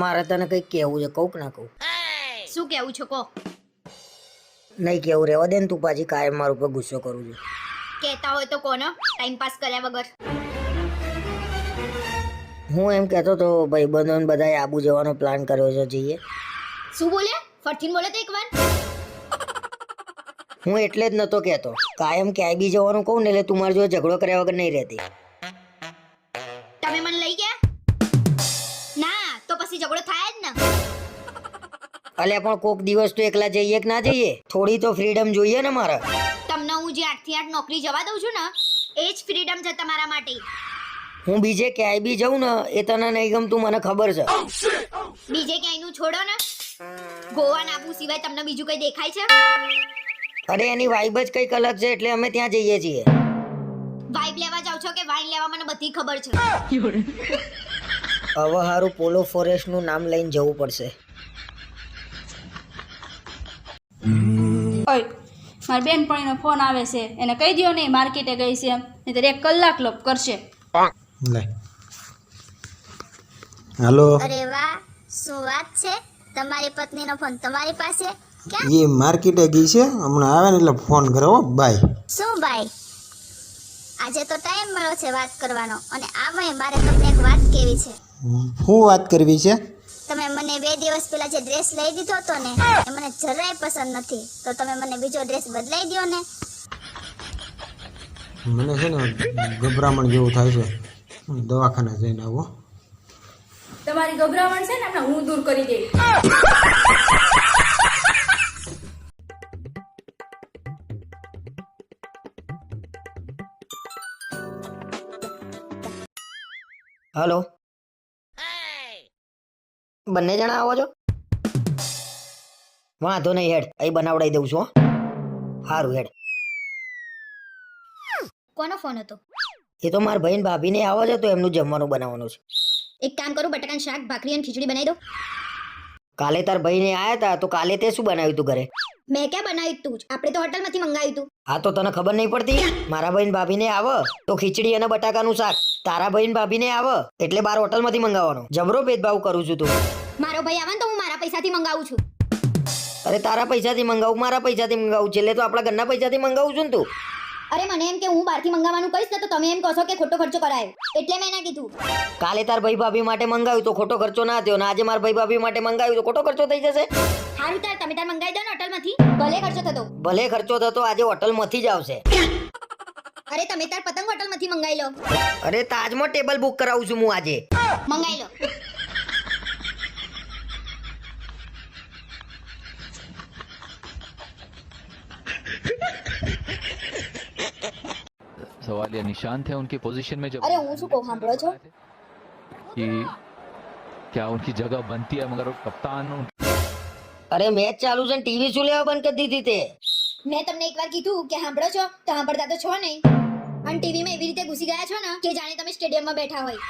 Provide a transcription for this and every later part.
મારે તને કંઈક કેવું છે, કહું કે ના કહું? શું કેવું છો કો? નહીં કેવું, રહેવા દે ને. તું પાછી કાયમ મારા ઉપર ગુસ્સો કરું છું. કહેતા હોય તો કોનો ટાઈમ પાસ કર્યા વગર. હું એમ કહેતો તો ભાઈબંધોને બધાએ આબુ જવાનો પ્લાન કર્યો છે, જઈએ? શું બોલે? ફરથી બોલે તો એકવાર. હું એટલે જ નતો કહેતો. કાયમ ક્યાંય બી જવાનું કહું ને એટલે તું મારી જોડે ઝઘડો કર્યા વગર નહીં રહેતી. તમે મને લઈ ગયા ના તો પછી ઝઘડો થાય જ ને. અલ્યા પણ કોક દિવસ તો એકલા જઈએ કે ના જઈએ? થોડી તો ફ્રીડમ જોઈએ ને મારે. તમને હું જે 8 થી 8 નોકરી જવા દઉં છું ને એ જ ફ્રીડમ છે તમારા માટે. હું બીજે ક્યાંય બી જાઉં ને એ તને નહીં ગમતું, મને ખબર છે. બીજે ક્યાંયનું છોડો ને, ગોવા આબુ સિવાય તમને બીજું કઈ દેખાય છે? અરે એની વાઇબ જ કંઈક અલગ છે એટલે અમે ત્યાં જઈએ છીએ. વાઇબ લેવા જાવ છો કે વાઇન લેવા મને બધી ખબર છે. હવે હારું પોલો ફોરેસ્ટ નું નામ લઈને જવું પડશે. ઓય મારી બેનપણીનો ફોન આવે છે, એને કહી દો નહીં માર્કેટે ગઈ છે એમ, નહીંતર 1 કલાક લોપ કરશે. લે હાલો. અરે વાહ, શું વાત છે? તમારી પત્નીનો ફોન તમારી પાસે? ક્યાં? એ માર્કેટે ગઈ છે, હમણાં આવે ને એટલે ફોન કરો. બાય. શું ભાઈ, આજે તો ટાઈમ મળ્યો છે વાત કરવાનો, અને આમાંય મારે તમને એક વાત કેવી છે. શું વાત કરવી છે? તમે મને 2 દિવસ પહેલા જે ડ્રેસ લઈ દીધો હતો ને એ મને જરાય પસંદ નથી, તો તમે મને બીજો ડ્રેસ બદલાઈ દો ને. મને છે ને ગભરામણ જેવું થાય છે, દવાખાને જઈને આવો. તમારી ગભરામણ છે ને હમણાં હું દૂર કરી દઈશ. હલો, બંને જણા આવો છો? વાંધો નહીં, હેડ અહીં બનાવડાવી દઉં છું. સારું હેડ. કોનો ફોન હતો? એ તો મારા ભાઈ ને ભાભીને આવો છે તો એમનું જમવાનું બનાવવાનું છે. એક કામ કરું, બટાકાનું શાક, ભાખરી અને ખીચડી બનાવી દો. કાલે તાર ભાઈને આયા હતા તો કાલે તે શું બનાવ્યું તું ઘરે? મેં ક્યાં બનાવ્યું તું? આપણે તો હોટલમાંથી મંગાવ્યું તું. હા તો તને ખબર નહીં પડતી? મારા ભાઈ ને ભાભીને આવે તો ખીચડી અને બટાકાનું શાક, તારા ભાઈ ને ભાભીને આવે એટલે બાર હોટલમાંથી મંગાવવાનું. જબરો ભેદભાવ કરું છું તું. મારો ભાઈ આવે ને તો હું મારા પૈસાથી મંગાવું છું. અરે તારા પૈસાથી મંગાવું, મારા પૈસાથી મંગાવું, છેલ્લે તો આપણા ઘરના પૈસાથી મંગાવું છું ને તું. અરે મને એમ કે હું બહારથી મંગાવવાનું કહીશ ને તો તમે એમ કહો કે ખોટો ખર્ચો કરાયો, એટલે મેં ના કીધું. કાલે તાર ભાઈ ભાભી માટે મંગાવ્યું તો ખોટો ખર્ચો ના થયો, ને આજે મારા ભાઈ ભાભી માટે મંગાવ્યું તો ખોટો ખર્ચો થઈ જશે. સારું તાર તમે તાર મંગાવી દો ને હોટલમાંથી, ભલે ખર્ચો થતો. ભલે ખર્ચો થતો આજે હોટલમાંથી જ આવશે. અરે તમે તાર પતંગ હોટલમાંથી મંગાવી લો. અરે તાજમાં ટેબલ બુક કરાવું છું હું આજે. મંગાવી લો. सवाल या निशान थे उनकी पोजीशन में जब અરે હું શું કહું સાંભળો છો? कि क्या उनकी जगह बनती है मगर वो कप्तान અરે મેચ ચાલુ છે ને ટીવી શું લેવા બંધ કરી દીધી તે? મેં તમને એકવાર કીધું કે સાંભળો છો તો સાંભળતા તો છો નહીં, અને ટીવીમાં એવી રીતે ઘૂસી ગયા છો ને કે જાણે તમે સ્ટેડિયમમાં બેઠા હોય.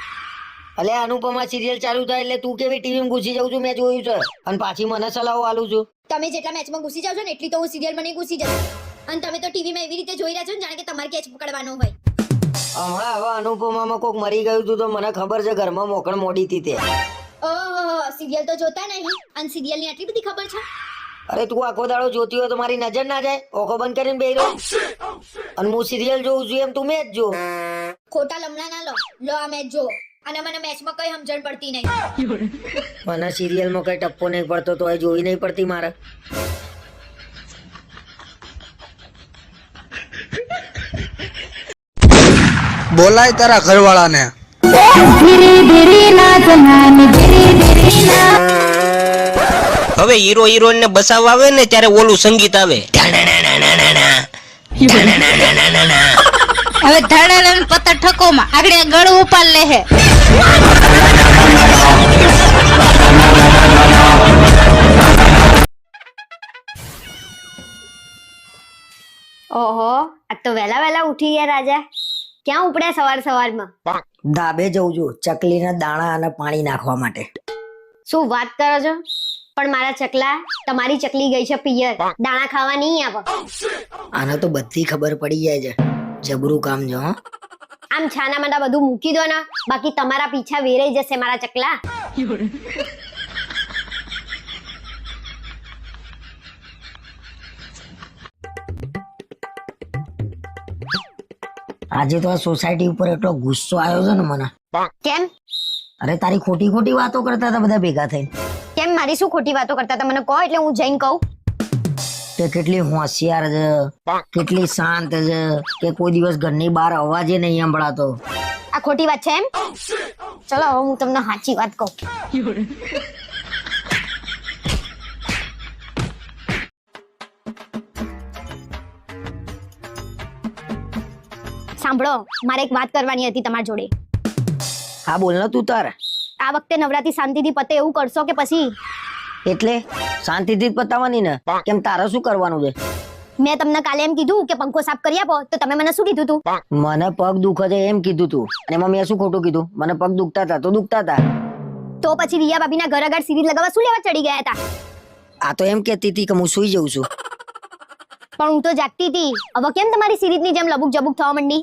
અલે અનુપમા સિરિયલ ચાલુ થાય એટલે તું કેવી ટીવીમાં ઘૂસી જાઉં છું મેં જોયું છે, અને પાછી મને સલાહો આલું છું. તમે જેટલા મેચમાં ઘૂસી જાવ છો ને એટલી તો હું સિરિયલમાં નહીં ઘૂસી જતી, અને તમે તો ટીવીમાં એવી રીતે જોઈ રહ્યા છો ને જાણે કે તમારે કેચ પકડવાનો હોય. હમણાં હવે અનુપમામાં કોક મરી ગયું હતું તો મને ખબર છે ઘરમાં મોકળ મોડી હતી તે. ઓહો, સિરિયલ તો જોતા નહીં અને સિરિયલની આટલી બધી ખબર છે? અરે તું આખો દાડો જોતી હોય તો મારી નજર ના જાય? ઓખો બંધ કરીને બેહી રહો. અને હું સિરિયલ જોઉં છું એમ તું મેચ જો. ખોટા લમણા ના લો, લો આ મેચ જો, અને મને મેચમાં કઈ સમજણ પડતી નહીં. મને સિરિયલમાં કઈ ટપ્પો નહીં પડતો તો એ જોઈ નહીં પડતી મારે. બોલાય તારા ઘરવાળાને. હવે હીરો હિરોઈન ને બસાવવા આવે ને ત્યારે ઓલું સંગીત આવે. હવે ધડાડન પત્તા ઠકોમાં આગળ ગળું ઉપાડ લે હે. ઓહો, આજ તો વહેલા વહેલા ઉઠી ગયા રાજા. ક્યાં ઉપડ્યા સવાર સવારમાં? ધાબે જઉં છું ચકલીના દાણા અને પાણી નાખવા માટે. શું વાત કરો છો? પણ મારા ચકલા, તમારી ચકલી ગઈ છે પિયર, દાણા ખાવા નહીં આવે. આને તો બધી ખબર પડી જાય છે, જબરું કામ છે. હો આમ છાના માના બધું મૂકી દો ને, બાકી તમારા પીછા વેરાઈ જશે મારા ચકલા. આજે તો આ સોસાયટી ઉપર એટલો ગુસ્સો આવ્યો છે ને મને. કેમ અરે તારી ખોટી ખોટી વાતો કરતા હતા બધા ભેગા થઈને કેમ મારી શું ખોટી વાતો કરતા હતા મને કહો એટલે હું જઈને કહું. કે કેટલી હોશિયાર છે, કેટલી શાંત છે, કે કોઈ દિવસ ઘરની બહાર અવાજે નહીં સંભળાતો. આ ખોટી વાત છે એમ? ચલો હવે હું તમને સાચી વાત કહું. સાંભળો, મારે એક વાત કરવાની હતી તમારી જોડે. હા બોલ ને તું તાર. આ વખતે નવરાત્રી શાંતિથી પતે એવું કરશો કે પછી? એટલે શાંતિથી જ પતાવવાની ને. કેમ તારે શું કરવાનું છે? મેં તમને કાલે એમ કીધું કે પંખો સાફ કરી આપો તો તમે મને શું કીધું તું? મને પગ દુખે છે એમ કીધું તું, અને એમાં મેં શું ખોટું કીધું? મને પગ દુખતા હતા તો દુખતા હતા. તો પછી રિયા ભાભીના ઘર આગળ સીરીઝ લગાવવા શું લેવા ચડી ગયા હતા? આ તો એમ કહેતી હતી કે હું સુઈ જઉં છું. પણ હું તો જાગતી હતી. હવે કેમ તમારી સીરીઝની જેમ લબુક જબુક થવા માંડી?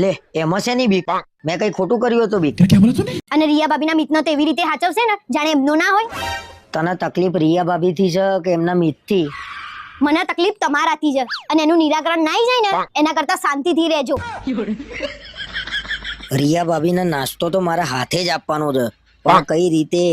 લે એમાં છે ની બીક? મેં કઈ ખોટું કર્યું હતું બીક? અને રિયા ભાભીના મિતનો તો એવી રીતે હાચવશે ને જાણે એમનો ના હોય. તને તકલીફ રિયા ભાભી થી છે કે એમના મિતથી? મને તકલીફ તમારાથી છે, અને એનું નિરાકરણ ના જાય ને એના કરતા શાંતિથી રહેજો. રિયા ભાભીને નાસ્તો તો મારા હાથે જ આપવાનો છે, પણ કઈ રીતે?